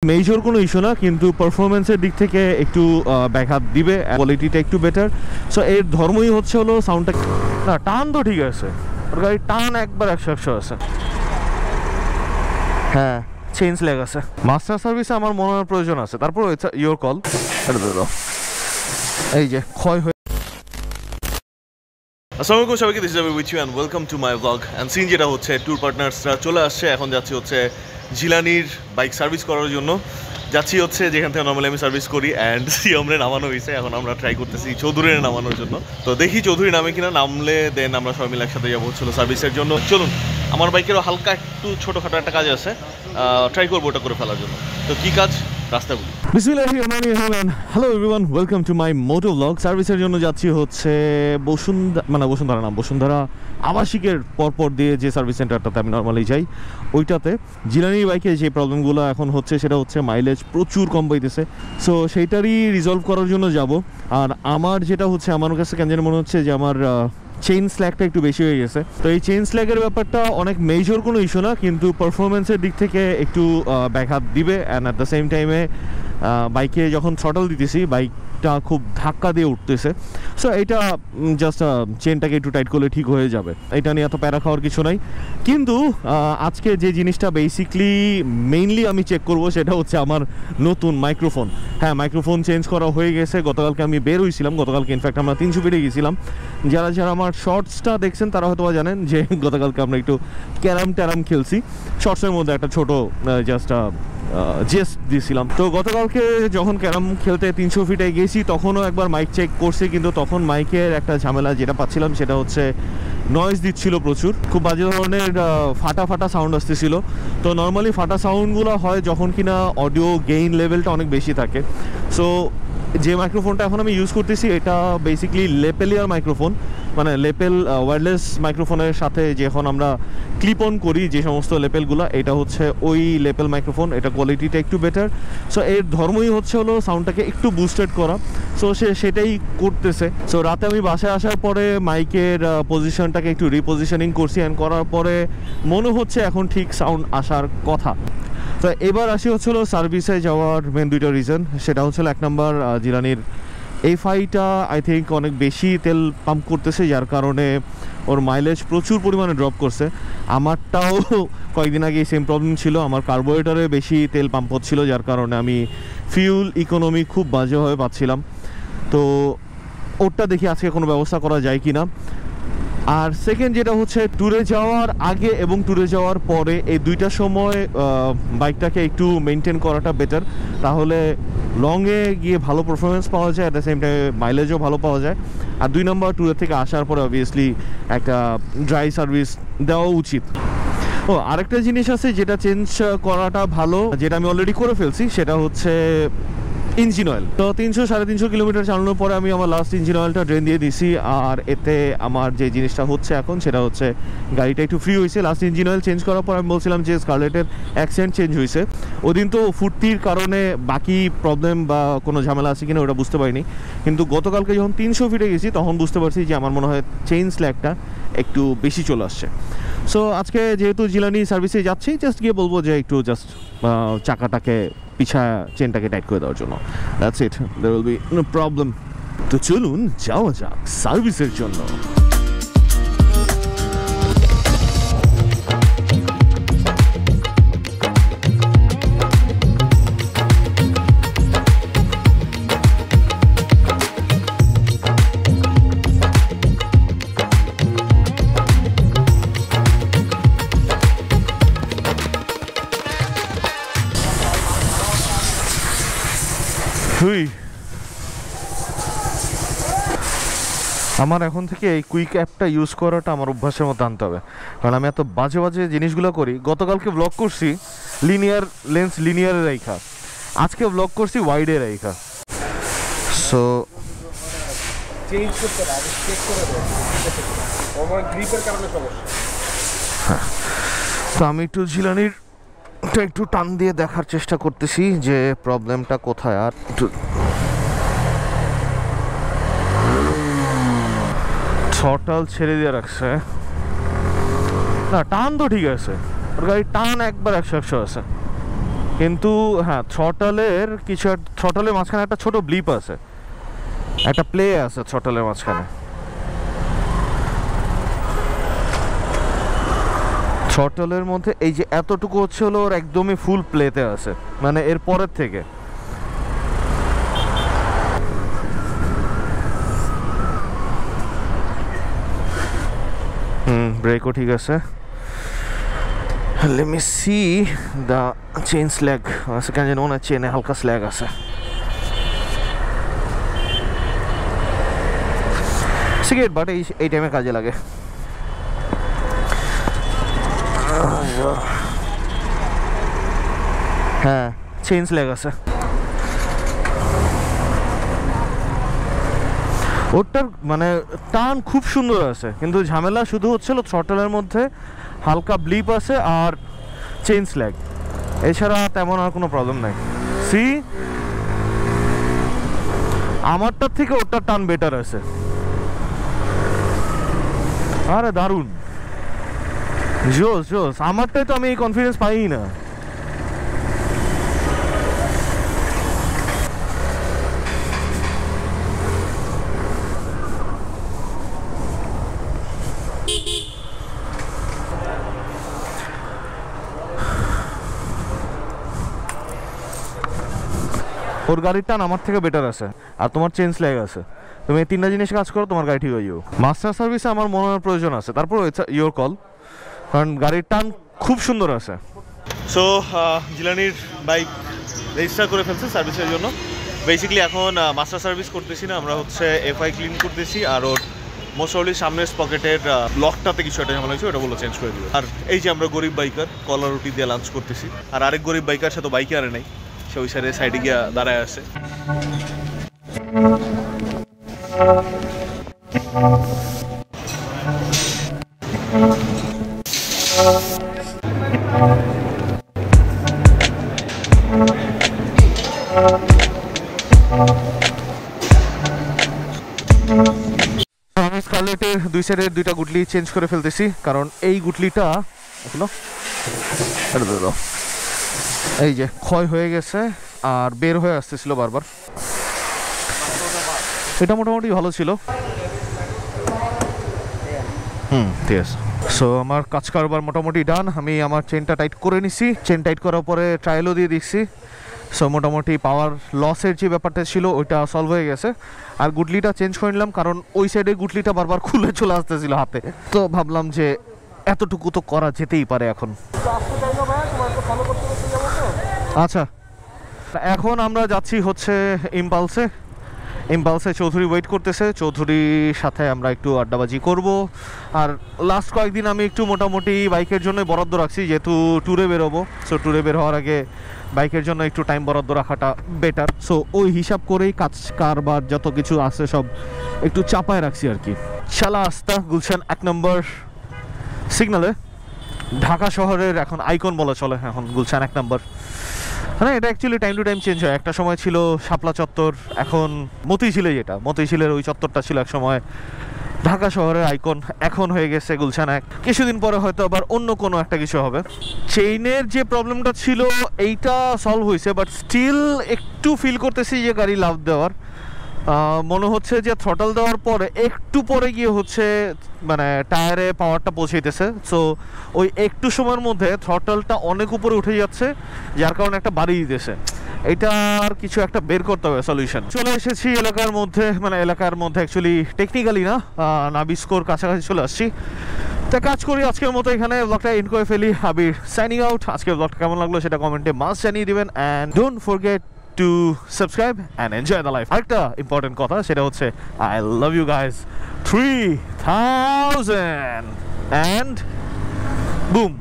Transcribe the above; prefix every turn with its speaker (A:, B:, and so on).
A: Major কোনো issue না, কিন্তু পারফরমেন্সের দিক থেকে একটু ব্যাঘাত দিবে, কোয়ালিটিটা একটু বেটার। সো এর ধর্মই হচ্ছে হলো সাউন্ডটা না, টান তো ঠিক আছে, ওর গাড়ি টান একবার 100 আছে। হ্যাঁ, চেঞ্জ লেগ আছে। মাস্টার সার্ভিসে আমার মনে হয় প্রয়োজন আছে, তারপর ইয়োর কল। এই যে ক্ষয় হয়ে
B: আসসালামু আলাইকুম সবাইকে, this is Abi with you and welcome to my blog. And scene যেটা হচ্ছে, ট্যুর পার্টনার্সরা চলে আসছে, এখন যাচ্ছি হচ্ছে জিলানির বাইক সার্ভিস করার জন্য। যাচ্ছি হচ্ছে যেখান থেকে নর্মালি আমি সার্ভিস করি, অ্যান্ড সিএমরে নামানো হয়েছে। এখন আমরা ট্রাই করতেছি চৌধুরী নামানোর জন্য। তো দেখি চৌধুরী নামে কিনা, নামলে দেন আমরা সবাই মিলে একসাথে যাবো হচ্ছিল সার্ভিসের জন্য। চলুন, আমার বাইকেরও হালকা একটু ছোটোখাটো একটা কাজ আছে, ট্রাই করবো ওটা করে ফেলার জন্য। তো কী কাজ রাস্তাগুলো।
A: Hello everyone, welcome to my moto blog. সার্ভিসের জন্য যাচ্ছি হচ্ছে বসুন্ধরা আবাসিকের পরপর দিয়ে যে সার্ভিস সেন্টারটাতে আমি নর্মালি যাই, ওইটাতে জিলানির বাইকে যে প্রবলেমগুলো এখন হচ্ছে সেটা হচ্ছে মাইলেজ প্রচুর কম পাইতেছে। সো সেইটারই রিজলভ করার জন্য যাব। আর আমার যেটা হচ্ছে, আমার কাছে কেন যেন মনে হচ্ছে যে আমার চেইন স্ল্যাগটা একটু বেশি হয়ে গেছে। তো এই চেইন স্ল্যাগের ব্যাপারটা অনেক মেজর কোনো ইস্যু না, কিন্তু পারফরমেন্সের দিক থেকে একটু ব্যাঘাত দিবে। অ্যান্ড অ্যাট দ্য সেম টাইমে বাইকে যখন থ্রটল দিতেছি, বাইকটা খুব ধাক্কা দিয়ে উঠতেছে। সো এটা জাস্ট চেনটাকে একটু টাইট করলে ঠিক হয়ে যাবে, এটা নিয়ে এত প্যারা খাওয়ার কিছু নাই। কিন্তু আজকে যে জিনিসটা বেসিকলি মেইনলি আমি চেক করব, সেটা হচ্ছে আমার নতুন মাইক্রোফোন। হ্যাঁ, মাইক্রোফোন চেঞ্জ করা হয়ে গেছে। গতকালকে আমি বের হয়েছিলাম, গতকালকে ইনফ্যাক্ট আমরা 300 ফিটে গেছিলাম। যারা আমার শর্টসটা দেখছেন তারা হয়তো জানেন যে গতকালকে আমরা একটু ক্যারাম খেলছি। শর্টসের মধ্যে একটা ছোটো জাস্ট জেস্ট দিয়েছিলাম। তো গতকালকে যখন ক্যারাম খেলতে 300 ফিটে গেছি, তখনও একবার মাইক চেক করছি, কিন্তু তখন মাইকের একটা ঝামেলা যেটা পাচ্ছিলাম সেটা হচ্ছে নয়েজ দিচ্ছিল প্রচুর, খুব বাজে ধরনের ফাটা সাউন্ড আসতেছিল। তো নর্মালি ফাটা সাউন্ডগুলো হয় যখন কিনা অডিও গেইন লেভেলটা অনেক বেশি থাকে। সো যে মাইক্রোফোনটা এখন আমি ইউজ করতেছি, এটা বেসিক্যালি লেপেলিয়ার মাইক্রোফোন, মানে লেপেল ওয়্যারলেস মাইক্রোফোনের সাথে যখন আমরা ক্লিপ অন করি যে সমস্ত লেপেলগুলো, এটা হচ্ছে ওই লেপেল মাইক্রোফোন। এটা কোয়ালিটিটা একটু বেটার। সো এর ধর্মই হচ্ছে হলো সাউন্ডটাকে একটু বুস্টেড করা। সো সেটাই করতেছে। সো রাতে আমি বাসায় আসার পরে মাইকের পজিশনটাকে একটু রিপোজিশনিং করছি, অ্যান্ড করার পরে মনে হচ্ছে এখন ঠিক সাউন্ড আসার কথা। তো এবার আসি হচ্ছিল সার্ভিসে যাওয়ার মেন দুইটা রিজন। সেটা হচ্ছিল, এক নম্বর, জিলানির FI-টা আই থিঙ্ক অনেক বেশি তেল পাম্প করতেছে, যার কারণে ওর মাইলেজ প্রচুর পরিমাণে ড্রপ করছে। আমারটাও কয়েকদিন আগে সেম প্রবলেম ছিল, আমার কার্বোরেটরে বেশি তেল পাম্প হচ্ছিল, যার কারণে আমি ফিউল ইকোনমি খুব বাজেভাবে পাচ্ছিলাম। তো ওরটা দেখি আজকে কোনো ব্যবস্থা করা যায় কি না। আর সেকেন্ড যেটা হচ্ছে, ট্যুরে যাওয়ার আগে এবং ট্যুরে যাওয়ার পরে এই দুইটা সময় বাইকটাকে একটু মেনটেন করাটা বেটার, তাহলে লংয়ে গিয়ে ভালো পারফরমেন্স পাওয়া যায়, অ্যাট দ্য সেম টাইমে মাইলেজও ভালো পাওয়া যায়। আর দুই নম্বর, ট্যুরের থেকে আসার পরে অবভিয়াসলি একটা ড্রাই সার্ভিস দেওয়া উচিত। ও আরেকটা জিনিস আছে যেটা চেঞ্জ করাটা ভালো, যেটা আমি অলরেডি করে ফেলছি, সেটা হচ্ছে ইঞ্জিন অয়েল। তো 300-350 কিলোমিটার চালানোর পরে আমি আমার লাস্ট ইঞ্জিন অয়েলটা ড্রেন দিয়ে দিছি। আর এতে আমার যে জিনিসটা হচ্ছে এখন, সেটা হচ্ছে গাড়িটা একটু ফ্রি হয়েছে। লাস্ট ইঞ্জিন অয়েল চেঞ্জ করার পর আমি বলছিলাম যে স্কারলেটের অ্যাক্সেন্ট চেঞ্জ হয়েছে। ওদিন তো ফুর্তির কারণে বাকি প্রবলেম বা কোনো ঝামেলা আছে কিনা ওটা বুঝতে পারিনি, কিন্তু গতকালকে যখন 300 ফিটে গেছি তখন বুঝতে পারছি যে আমার মনে হয় চেইন স্ল্যাগটা একটু বেশি চলে আসছে। সো আজকে যেহেতু জিলানি সার্ভিসে যাচ্ছি, জাস্ট গিয়ে বলবো যে একটু জাস্ট চাকাটাকে পিছা চেনটাকে টাইট করে দেওয়ার জন্য। That's it, there will be no problem. তো চলুন যাওয়া যাক সার্ভিসের জন্য। আমার এখন থেকে এই কুইক অ্যাপটা ইউজ করাটা আমার অভ্যাসের মতো আনতে হবে, কারণ আমি এত বাজে বাজে জিনিসগুলো করি। গতকালকে ব্লগ করছি লিনিয়ার লেন্স লিনিয়ারে রেখা, আজকে ব্লগ করছি ওয়াইডে রেখা। সো চেঞ্জ করতে হবে, চেক করে দেব আমার গ্রিপের কারণে সমস্যা। তো আমি একটু জিলানির একটু টান দিয়ে দেখার চেষ্টা করতেছি যে প্রবলেমটা কোথায়। আর একটু থ্রটল ছেড়ে দিয়ে রাখছে না, টান তো ঠিক আছে, ওর গাড়ি টান একবার 100 আছে। কিন্তু হ্যাঁ থ্রটালের মাঝখানে একটা ছোট ব্লিপ আছে, একটা প্লে আছে থ্রটালের মাঝখানে। থ্রটালের মধ্যে এই যে এতটুকু হচ্ছে হলো ওর একদমই ফুল প্লেতে আছে, মানে এর পরের থেকে। ব্রেকও ঠিক আছে। Let me see the chain slag. আছে কেন জানো না, চেনে হালকা স্ল্যাগ আছে। সিগারেট বাট এই টাইমে কাজে লাগে। হ্যাঁ, চেইন স্ল্যাগ আছে। ওটার মানে টান খুব সুন্দর আছে, কিন্তু ঝামেলা শুধু হচ্ছিল থ্রটলের মধ্যে হালকা ব্লিপ আছে আর চেইন স্ল্যাগ, এছাড়া তেমন আর কোনো প্রবলেম নাই। সি আমারটার থেকে ওটার টান বেটার আছে। আরে দারুণ, জোস জোস। আমারটাই তো আমি এই কনফিডেন্স পাই না। ওর গাড়ির টান আমার থেকে বেটার আছে, আর তোমার চেঞ্জ ল্যাগ আছে। তুমি এই তিনটা জিনিস কাজ করো, তোমার গাড়ি ঠিক হয়ে যাবে। মাস্টার সার্ভিসে আমার মনে হয় প্রয়োজন আছে, তারপর ইয়োর কল, কারণ গাড়ির টান খুব সুন্দর আছে।
B: সো জিলানির বাইক রেজিস্টার করে ফেলছে সার্ভিসের জন্য। বেসিক্যালি এখন মাস্টার সার্ভিস করতেছি না, আমরা হচ্ছে এফআই ক্লিন করতেছি, আর ওর মোস্ট প্রবলি সামনের পকেটের লকটাতে কিছু একটা ঝামেলা হয়েছে, ওটা বলে চেঞ্জ করে দিবে। আর এই যে আমরা গরিব বাইকার কলার রুটি দিয়ে লাঞ্চ করতেছি, আর আরেক গরিব বাইকার সে তো বাইকে আরে নাই, সে ওই সাইডে গিয়ে দাঁড়ায় আছে।
A: আমি স্কারলেটের দুই সাইডের দুইটা গুটলি চেঞ্জ করে ফেলতেছি, কারণ এই গুটলিটা এই যে ক্ষয় হয়ে গেছে আর বের হয়ে আসতেছিল বারবার। এটা মোটামুটি ভালো ছিল। ঠিক আছে। সো আমার কাজ কারবার মোটামুটি ডান। আমি আমার চেনটা টাইট করে নিছি, চেন টাইট করার পরে ট্রায়ালও দিয়ে দিচ্ছি। সো মোটামুটি পাওয়ার লসের যে ব্যাপারটা ছিল ওইটা সলভ হয়ে গেছে। আর গুটলিটা চেঞ্জ করে নিলাম, কারণ ওই সাইডে গুটলিটা বারবার খুলে চলে আসতেছিল হাতে, তো ভাবলাম যে এতটুকু তো করা যেতেই পারে এখন। আচ্ছা, এখন আমরা যাচ্ছি হচ্ছে ইম্পালসে চৌধুরী ওয়েট করতেছে, চৌধুরীর সাথে আমরা একটু আড্ডাবাজি করব। আর লাস্ট কয়েকদিন আমি একটু মোটামুটি বাইকের জন্য বরাদ্দ রাখছি, যেহেতু ট্যুরে বেরোবো। সো ট্যুরে বের হওয়ার আগে বাইকের জন্য একটু টাইম বরাদ্দ রাখাটা বেটার। সো ওই হিসাব করেই কাজ কারবার যত কিছু আছে সব একটু চাপায় রাখছি আর কি। শালা আস্তা গুলশান 1 নম্বর সিগনালে, ঢাকা শহরের এখন আইকন বলা চলে এখন গুলশান 1 নম্বর। মানে এটা actually time to time change হয়। একটা সময় ছিল শাপলা চত্বর, এখন মতিঝিলে, যেটা মতিঝিলের ওই চত্বরটা ছিল এক সময় ঢাকা শহরের আইকন, এখন হয়ে গেছে গুলশান 1। কিছুদিন পরে হয়তো আবার অন্য কোনো একটা কিছু হবে। চেইনের যে প্রবলেমটা ছিল এইটা সলভ হয়েছে, বাট স্টিল একটু ফিল করতেছি যে গাড়ি লাভ দেওয়ার মনে হচ্ছে যে থ্রটল দেওয়ার পরে একটু পরে গিয়ে হচ্ছে মানে টায়ারে পাওয়ারটা পৌঁছাইতেছে। সো ওই একটু সময়ের মধ্যে থ্রটলটা অনেক উপরে উঠে যাচ্ছে, যার কারণে একটা বাড়ি দিতেছে। এটার কিছু একটা বের করতে হবে সলিউশন। চলে এসেছি এলাকার মধ্যে, মানে এলাকার মধ্যে অ্যাকচুয়ালি টেকনিক্যালি না, নাবিস্কোর কাছাকাছি চলে আসছি। তা কাজ করি আজকের মতো এখানে ব্লগটা এন্ড করে ফেলি। আবির সাইনিং আউট। আজকের ব্লগটা কেমন লাগলো সেটা কমেন্টে মাস্ট জানিয়ে দিবেন, and don't forget to subscribe and enjoy the life. আরেকটা ইম্পর্টেন্ট কথা, সেটা হচ্ছে I love you guys 3000 and boom.